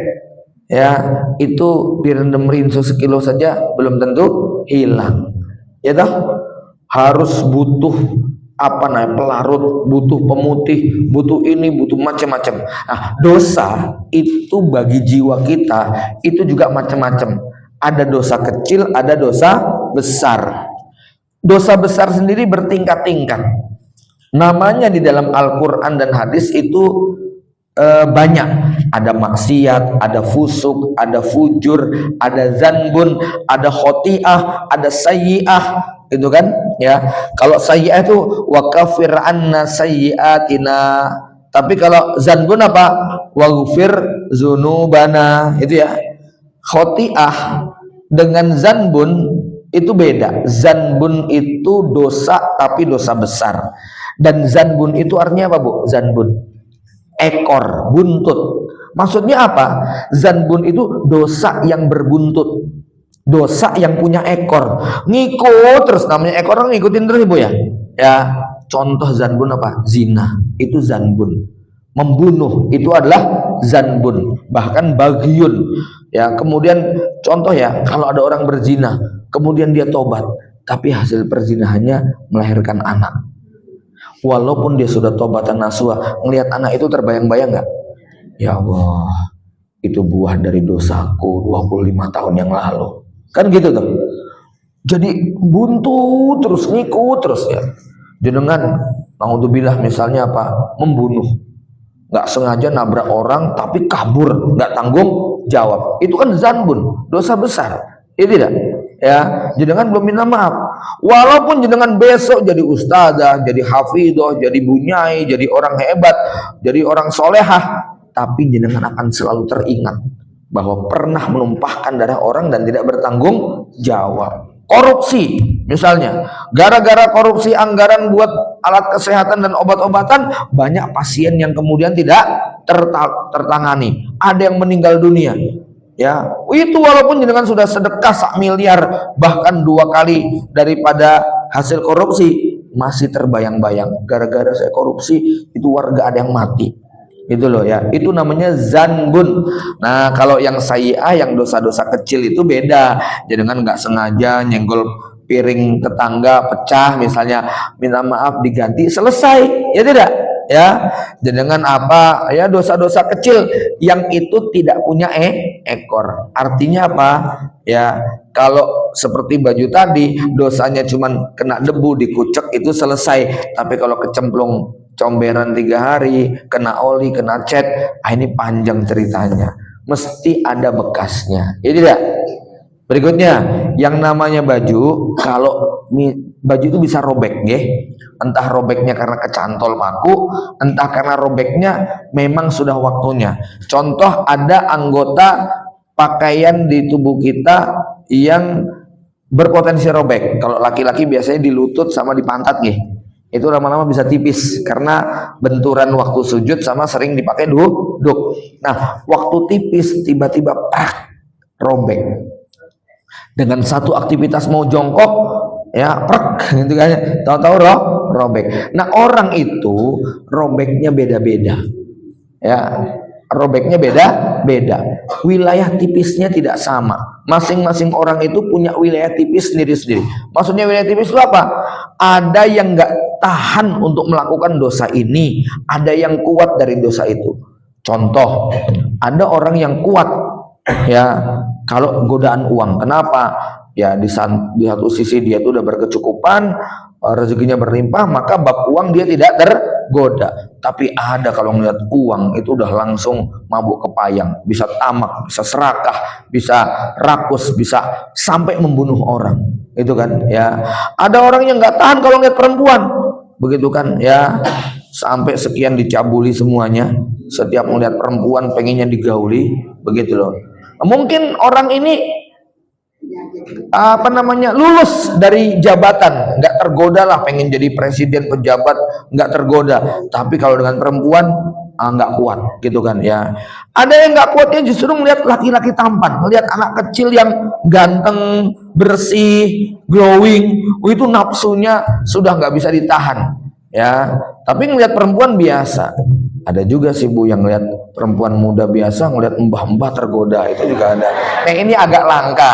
Ya, itu direndam rinso sekilo saja belum tentu hilang. Ya toh, harus butuh apa namanya, pelarut, butuh pemutih, butuh ini, butuh macam-macam. Nah, dosa itu bagi jiwa kita itu juga macam-macam. Ada dosa kecil, ada dosa besar. Dosa besar sendiri bertingkat-tingkat. Namanya di dalam Al-Quran dan hadis itu banyak. Ada maksiat, ada fusuk, ada fujur, ada zanbun, ada khoti'ah, ada sayyi'ah, itu kan ya. Kalau sayyi'ah itu wa kafir anna sayyi'atina, tapi kalau zanbun apa? Waghfir dzunubana, itu ya. Khoti'ah dengan zanbun itu beda. Zanbun itu dosa tapi dosa besar, dan zanbun itu artinya apa, Bu? Zanbun ekor, buntut. Maksudnya apa? Zanbun itu dosa yang berbuntut, dosa yang punya ekor, ngikut terus. Namanya ekor orang ngikutin terus, Ibu ya. Ya, contoh zanbun apa? Zina, itu zanbun. Membunuh itu adalah zanbun, bahkan bagyun. Ya, kemudian contoh ya, kalau ada orang berzina, kemudian dia tobat, tapi hasil perzinahannya melahirkan anak. Walaupun dia sudah tobatan nasuha, ngelihat anak itu terbayang-bayang nggak? Ya Allah, itu buah dari dosaku 25 tahun yang lalu. Kan gitu tuh. Jadi buntu terus, ngikut terus ya. Jenengan naudzubillah misalnya apa? Membunuh. Nggak sengaja nabrak orang tapi kabur, nggak tanggung jawab. Itu kan zanbun, dosa besar. Itu tidak? Ya, jenengan belum minta maaf. Walaupun jenengan besok jadi ustazah, jadi hafidhah, jadi bunyai, jadi orang hebat, jadi orang solehah, tapi jenengan akan selalu teringat bahwa pernah menumpahkan darah orang dan tidak bertanggung jawab. Korupsi misalnya, gara-gara korupsi anggaran buat alat kesehatan dan obat-obatan, banyak pasien yang kemudian tidak tertangani, ada yang meninggal dunia. Ya, itu walaupun jenengan sudah sedekah 1 miliar, bahkan 2 kali daripada hasil korupsi, masih terbayang-bayang. Gara-gara saya korupsi, itu warga ada yang mati. Itu loh ya, itu namanya zanbun. Nah, kalau yang sayyi'ah, yang dosa-dosa kecil itu beda. Jenengan nggak sengaja nyenggol piring tetangga pecah misalnya, minta maaf diganti, selesai. Ya tidak? Ya, jenengan apa ya, dosa-dosa kecil yang itu tidak punya ekor. Artinya apa ya, kalau seperti baju tadi, dosanya cuman kena debu, dikucek, itu selesai. Tapi kalau kecemplung comberan 3 hari, kena oli, kena cat, ini panjang ceritanya, mesti ada bekasnya. Ya tidak? Berikutnya, yang namanya baju, kalau baju itu bisa robek, ya. Entah robeknya karena kecantol paku, entah karena robeknya memang sudah waktunya. Contoh, ada anggota pakaian di tubuh kita yang berpotensi robek. Kalau laki-laki biasanya di lutut sama di pantat, ya. Itu lama-lama bisa tipis karena benturan waktu sujud sama sering dipakai duduk. Nah, waktu tipis tiba-tiba robek. Dengan satu aktivitas mau jongkok, ya prek gitu kan, tahu-tahu robek. Nah, orang itu robeknya beda-beda. Ya, robeknya beda-beda. Wilayah tipisnya tidak sama. Masing-masing orang itu punya wilayah tipis sendiri-sendiri. Maksudnya wilayah tipis itu apa? Ada yang nggak tahan untuk melakukan dosa ini, ada yang kuat dari dosa itu. Contoh, ada orang yang kuat ya kalau godaan uang. Kenapa? Ya di satu sisi dia tuh udah berkecukupan, rezekinya berlimpah, maka bab uang dia tidak tergoda. Tapi ada kalau ngeliat uang itu udah langsung mabuk kepayang, bisa tamak, bisa serakah, bisa rakus, bisa sampai membunuh orang. Itu kan ya. Ada orang yang nggak tahan kalau ngeliat perempuan, begitu kan ya, sampai sekian dicabuli semuanya. Setiap melihat perempuan pengennya digauli, begitu loh. Mungkin orang ini lulus dari jabatan, nggak tergoda lah pengen jadi presiden, pejabat, nggak tergoda. Tapi kalau dengan perempuan nggak kuat, gitu kan ya. Ada yang nggak kuatnya justru melihat laki-laki tampan, melihat anak kecil yang ganteng, bersih, glowing, itu nafsunya sudah nggak bisa ditahan ya. Tapi ngelihat perempuan biasa. Ada juga sih Bu yang ngelihat perempuan muda biasa, ngelihat mbah-mbah tergoda, itu juga ada. Nek ini agak langka.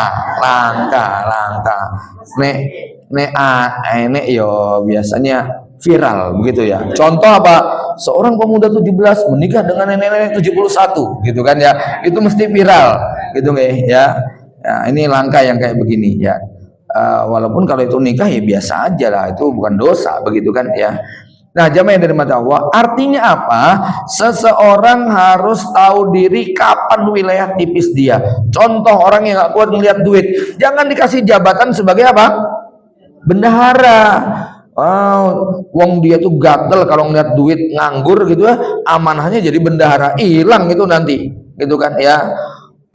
Nek yo biasanya viral begitu ya. Contoh apa? Seorang pemuda 17 menikah dengan nenek-nenek 71 gitu kan ya. Itu mesti viral gitu ya. Ya, ini langka yang kayak begini ya. Walaupun kalau itu nikah ya biasa aja lah, itu bukan dosa begitu kan ya. Nah, jamaah yang dari mata Allah, artinya apa? Seseorang harus tahu diri kapan wilayah tipis dia. Contoh orang yang gak kuat melihat duit, jangan dikasih jabatan sebagai apa? Bendahara. Wong dia tuh gatel kalau ngeliat duit nganggur gitu ya, amanahnya jadi bendahara, hilang itu nanti, gitu kan ya.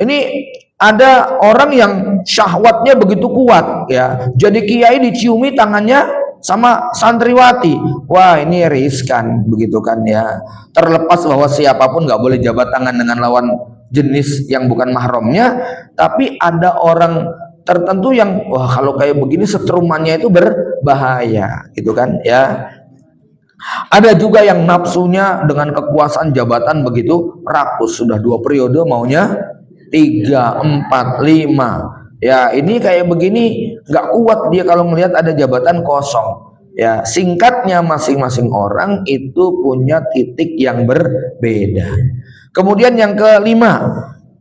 Ini ada orang yang syahwatnya begitu kuat ya, jadi kiai diciumi tangannya sama santriwati. Wah, ini riskan begitu kan ya. Terlepas bahwa siapapun nggak boleh jabat tangan dengan lawan jenis yang bukan mahramnya, tapi ada orang tertentu yang wah kalau kayak begini setrumannya itu berbahaya gitu kan ya. Ada juga yang nafsunya dengan kekuasaan jabatan begitu rakus, sudah 2 periode maunya 3, 4, 5. Ya, ini kayak begini nggak kuat dia kalau melihat ada jabatan kosong. Ya, singkatnya masing-masing orang itu punya titik yang berbeda. Kemudian yang kelima,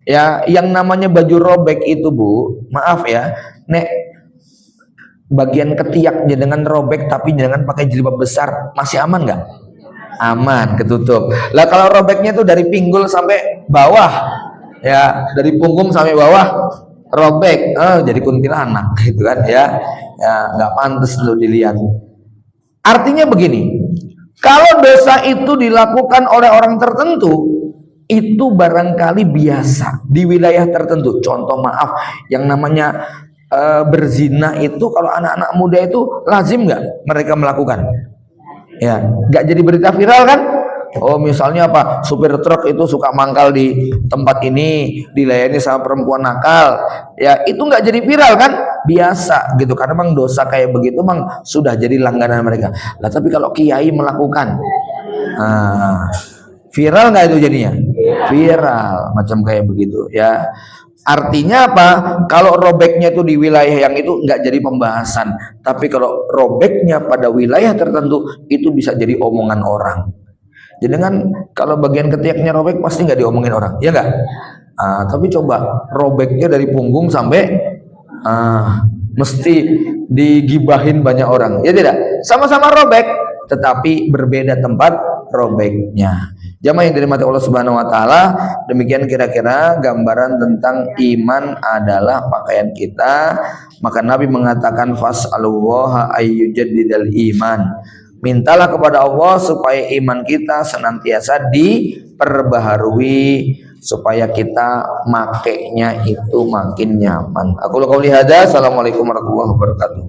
ya, yang namanya baju robek itu Bu, maaf ya, nek bagian ketiaknya dengan robek tapi jangan pakai jilbab besar, masih aman nggak? Aman, ketutup. Lah kalau robeknya itu dari pinggul sampai bawah, ya, dari punggung sampai bawah robek, jadi kuntilanak gitu kan ya. Ya nggak pantas lo dilihat. Artinya begini, kalau dosa itu dilakukan oleh orang tertentu, itu barangkali biasa di wilayah tertentu. Contoh maaf, yang namanya berzina itu kalau anak-anak muda itu lazim nggak mereka melakukan? Ya, nggak jadi berita viral kan? Oh, misalnya apa? Supir truk itu suka mangkal di tempat ini, dilayani sama perempuan nakal. Ya, itu nggak jadi viral kan? Biasa gitu. Karena memang dosa kayak begitu memang sudah jadi langganan mereka. Lah, tapi kalau kiai melakukan, viral nggak itu jadinya? Viral, macam kayak begitu ya. Artinya apa? Kalau robeknya itu di wilayah yang itu nggak jadi pembahasan. Tapi kalau robeknya pada wilayah tertentu, itu bisa jadi omongan orang. Jadi kan kalau bagian ketiaknya robek pasti nggak diomongin orang, ya nggak? Tapi coba robeknya dari punggung sampai mesti digibahin banyak orang, ya tidak? Sama-sama robek, tetapi berbeda tempat robeknya. Jamaah yang dirahmati Allah Subhanahu Wa Taala, demikian kira-kira gambaran tentang iman adalah pakaian kita. Maka Nabi mengatakan fas'alullaha ayyujaddidal iman. Mintalah kepada Allah supaya iman kita senantiasa diperbaharui, supaya kita makainya itu makin nyaman. Aku qauli hadza, assalamualaikum warahmatullahi wabarakatuh.